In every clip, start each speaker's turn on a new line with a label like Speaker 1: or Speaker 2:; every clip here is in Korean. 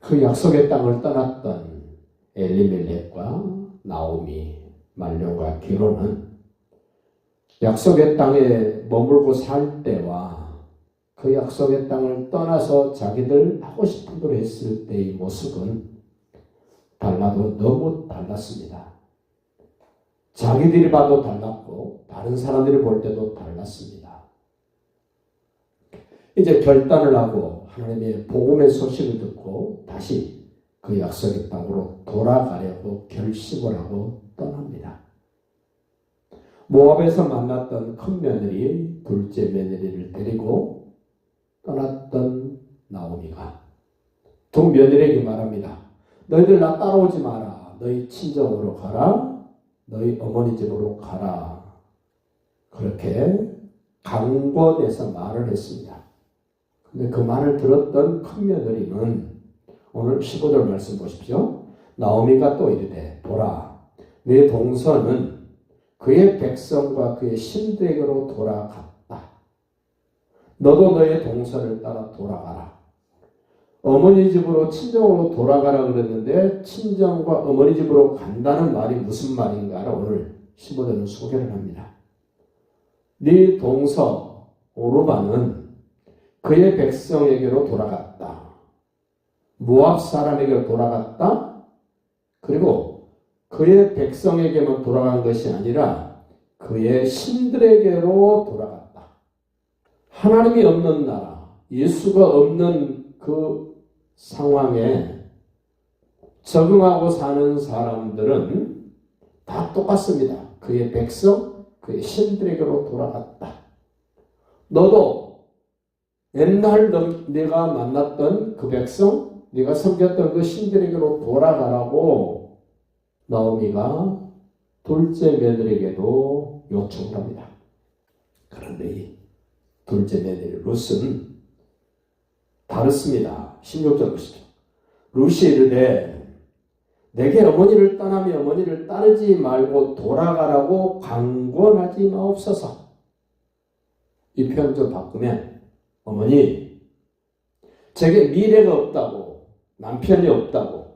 Speaker 1: 그 약속의 땅을 떠났던 엘리멜렉과 나오미, 말년과 기로는 약속의 땅에 머물고 살 때와 그 약속의 땅을 떠나서 자기들 하고 싶은 대로 했을 때의 모습은 달라도 너무 달랐습니다. 자기들이 봐도 달랐고 다른 사람들이 볼 때도 달랐습니다. 이제 결단을 하고 하나님의 복음의 소식을 듣고 다시 그 약속의 땅으로 돌아가려고 결심을 하고 떠납니다. 모압에서 만났던 큰 며느리, 둘째 며느리를 데리고 떠났던 나오미가 두 며느리에게 말합니다. 너희들 나 따라오지 마라. 너희 친정으로 가라. 너희 어머니 집으로 가라. 그렇게 강권해서 말을 했습니다. 근데 그 말을 들었던 큰 며느리는 오늘 15절 말씀 보십시오. 나오미가 또 이르되 보라 내 동서는 그의 백성과 그의 신들에게로 돌아갔다. 너도 너의 동서를 따라 돌아가라. 어머니 집으로 친정으로 돌아가라 그랬는데 친정과 어머니 집으로 간다는 말이 무슨 말인가를 오늘 15절은 소개를 합니다. 네 동서 오르바는 그의 백성에게로 돌아갔다. 모압 사람에게로 돌아갔다. 그리고 그의 백성에게만 돌아간 것이 아니라 그의 신들에게로 돌아갔다. 하나님이 없는 나라, 예수가 없는 그 상황에 적응하고 사는 사람들은 다 똑같습니다. 그의 백성, 그의 신들에게로 돌아갔다. 너도 옛날 내가 만났던 그 백성, 네가 섬겼던 그 신들에게로 돌아가라고 나오미가 둘째 며느리에게도 요청을 합니다. 그런데 이 둘째 며느리 룻은 다릅니다. 16절 보시죠. 룻이 이르되 내게 어머니를 떠나며 어머니를 따르지 말고 돌아가라고 강권하지 마옵소서. 이 표현 좀 바꾸면 어머니 제게 미래가 없다고 남편이 없다고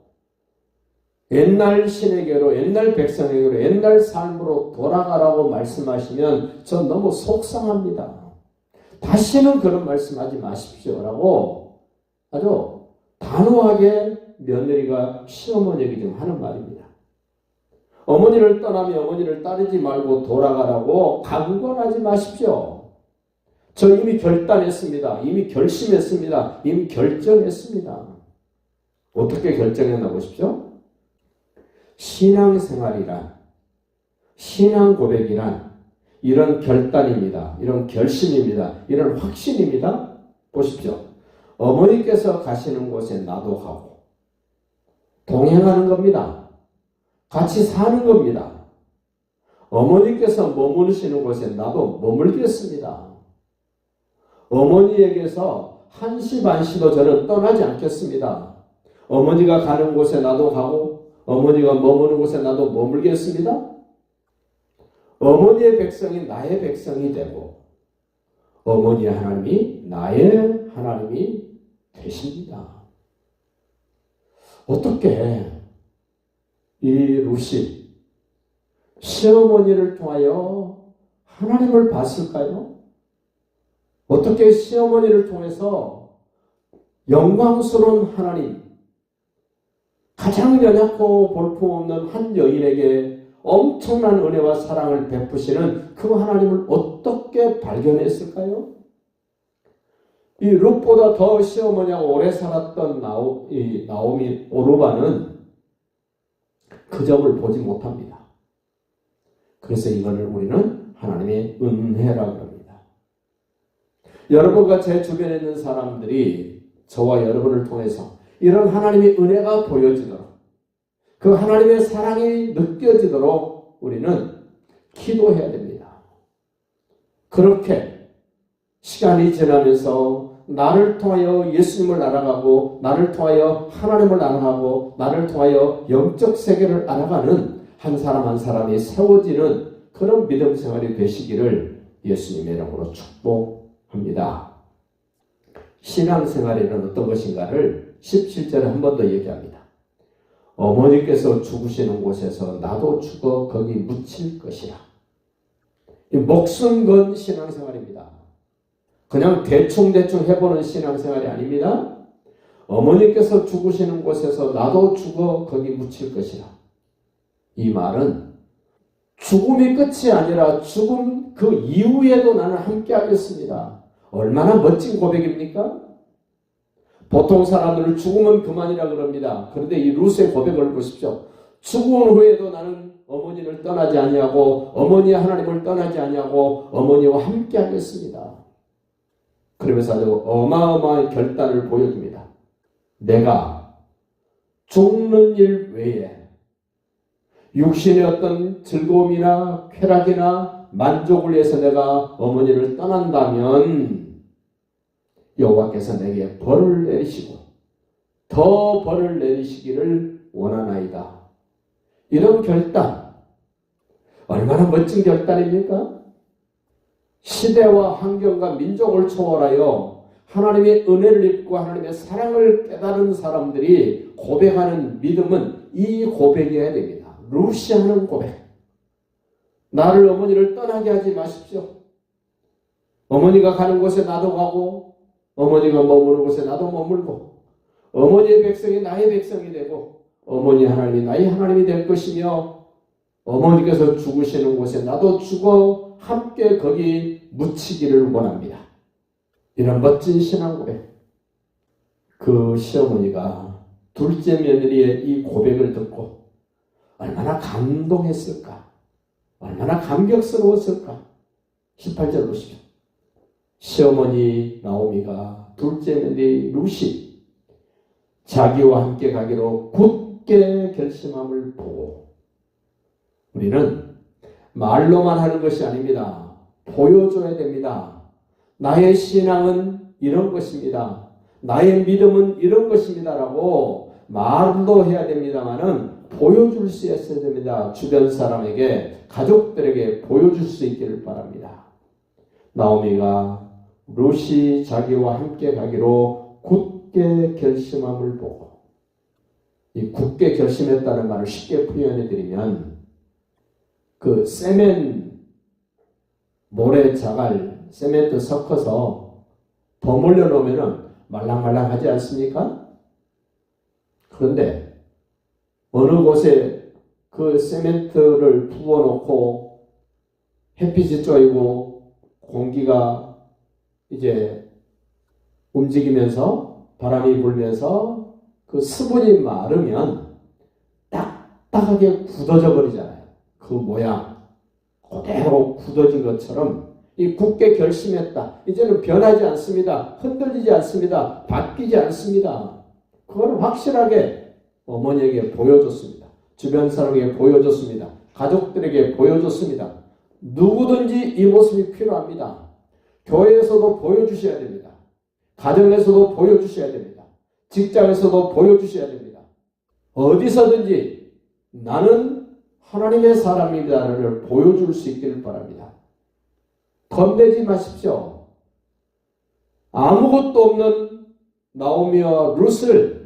Speaker 1: 옛날 신에게로 옛날 백성에게로 옛날 삶으로 돌아가라고 말씀하시면 전 너무 속상합니다. 다시는 그런 말씀하지 마십시오 라고 아주 단호하게 며느리가 시어머니에게 지금 하는 말입니다. 어머니를 떠나며 어머니를 따르지 말고 돌아가라고 강권하지 마십시오. 저 이미 결단했습니다. 이미 결심했습니다. 이미 결정했습니다. 어떻게 결정했나 보십시오. 신앙생활이란, 신앙 고백이란 이런 결단입니다. 이런 결심입니다. 이런 확신입니다. 보십시오. 어머니께서 가시는 곳에 나도 가고 동행하는 겁니다. 같이 사는 겁니다. 어머니께서 머무르시는 곳에 나도 머물겠습니다. 어머니에게서 한시 반시도 저는 떠나지 않겠습니다. 어머니가 가는 곳에 나도 가고 어머니가 머무는 곳에 나도 머물겠습니다. 어머니의 백성이 나의 백성이 되고 어머니의 하나님이 나의 하나님이 되십니다. 어떻게 이 룻이 시어머니를 통하여 하나님을 봤을까요? 어떻게 시어머니를 통해서 영광스러운 하나님, 가장 연약하고 볼품없는 한 여인에게 엄청난 은혜와 사랑을 베푸시는 그 하나님을 어떻게 발견했을까요? 이 룻보다 더 시어머니하고 오래 살았던 나오미 오르바는 그 점을 보지 못합니다. 그래서 이거를 우리는 하나님의 은혜라고 합니다. 여러분과 제 주변에 있는 사람들이 저와 여러분을 통해서 이런 하나님의 은혜가 보여지도록 그 하나님의 사랑이 느껴지도록 우리는 기도해야 됩니다. 그렇게 시간이 지나면서 나를 통하여 예수님을 알아가고 나를 통하여 하나님을 알아가고 나를 통하여 영적 세계를 알아가는 한 사람 한 사람이 세워지는 그런 믿음 생활이 되시기를 예수님의 이름으로 축복합니다. 신앙생활에는 어떤 것인가를 17절에 한 번 더 얘기합니다. 어머니께서 죽으시는 곳에서 나도 죽어 거기 묻힐 것이라. 이 목숨 건 신앙생활입니다. 그냥 대충대충 해보는 신앙생활이 아닙니다. 어머니께서 죽으시는 곳에서 나도 죽어 거기 묻힐 것이라. 이 말은 죽음이 끝이 아니라 죽음 그 이후에도 나는 함께 하겠습니다. 얼마나 멋진 고백입니까? 보통 사람들은 죽으면 그만이라 그럽니다. 그런데 이 룻의 고백을 보십시오. 죽은 후에도 나는 어머니를 떠나지 아니하고 어머니의 하나님을 떠나지 아니하고 어머니와 함께 하겠습니다. 그러면서 아주 어마어마한 결단을 보여줍니다. 내가 죽는 일 외에 육신의 어떤 즐거움이나 쾌락이나 만족을 위해서 내가 어머니를 떠난다면 여호와께서 내게 벌을 내리시고 더 벌을 내리시기를 원하나이다. 이런 결단, 얼마나 멋진 결단입니까? 시대와 환경과 민족을 초월하여 하나님의 은혜를 입고 하나님의 사랑을 깨달은 사람들이 고백하는 믿음은 이 고백이어야 됩니다. 룻이 하는 고백. 나를 어머니를 떠나게 하지 마십시오. 어머니가 가는 곳에 나도 가고 어머니가 머무는 곳에 나도 머물고 어머니의 백성이 나의 백성이 되고 어머니 하나님이 나의 하나님이 될 것이며 어머니께서 죽으시는 곳에 나도 죽어 함께 거기 묻히기를 원합니다. 이런 멋진 신앙 고백. 그 시어머니가 둘째 며느리의 이 고백을 듣고 얼마나 감동했을까? 얼마나 감격스러웠을까? 18절 보시죠. 시어머니 나오미가 둘째 며느리 룻이 자기와 함께 가기로 굳게 결심함을 보고, 우리는 말로만 하는 것이 아닙니다. 보여줘야 됩니다. 나의 신앙은 이런 것입니다. 나의 믿음은 이런 것입니다라고 말도 해야 됩니다만은 보여줄 수 있어야 됩니다. 주변 사람에게, 가족들에게 보여줄 수 있기를 바랍니다. 나오미가 룻이 자기와 함께 가기로 굳게 결심함을 보고, 이 굳게 결심했다는 말을 쉽게 표현해 드리면 그 세멘 모래 자갈, 세멘트 섞어서 버물려 놓으면 말랑말랑하지 않습니까? 그런데 어느 곳에 그 세멘트를 부어놓고 햇빛이 쬐고 공기가 이제 움직이면서 바람이 불면서 그 수분이 마르면 딱딱하게 굳어져 버리잖아요. 그 모양 그대로 굳어진 것처럼 이 굳게 결심했다. 이제는 변하지 않습니다. 흔들리지 않습니다. 바뀌지 않습니다. 그걸 확실하게 어머니에게 보여줬습니다. 주변 사람에게 보여줬습니다. 가족들에게 보여줬습니다. 누구든지 이 모습이 필요합니다. 교회에서도 보여주셔야 됩니다. 가정에서도 보여주셔야 됩니다. 직장에서도 보여주셔야 됩니다. 어디서든지 나는 하나님의 사람이다를 보여줄 수 있기를 바랍니다. 겁내지 마십시오. 아무것도 없는 나오미와 룻을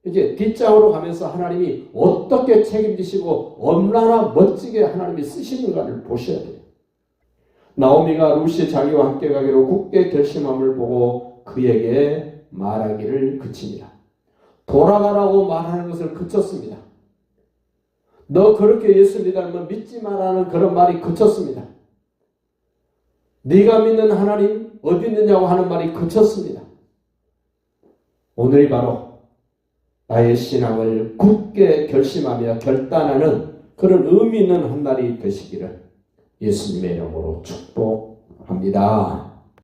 Speaker 1: 이제 뒷장으로 가면서 하나님이 어떻게 책임지시고 얼마나 멋지게 하나님이 쓰시는가를 보셔야 돼요. 나오미가 룻이 자기와 함께 가기로 굳게 결심함을 보고 그에게 말하기를 그칩니다. 돌아가라고 말하는 것을 그쳤습니다. 너 그렇게 예수 믿으면 믿지 마라는 그런 말이 그쳤습니다. 네가 믿는 하나님 어디 있느냐고 하는 말이 그쳤습니다. 오늘이 바로 나의 신앙을 굳게 결심하며 결단하는 그런 의미 있는 한 날이 되시기를 예수님의 이름으로 축복합니다.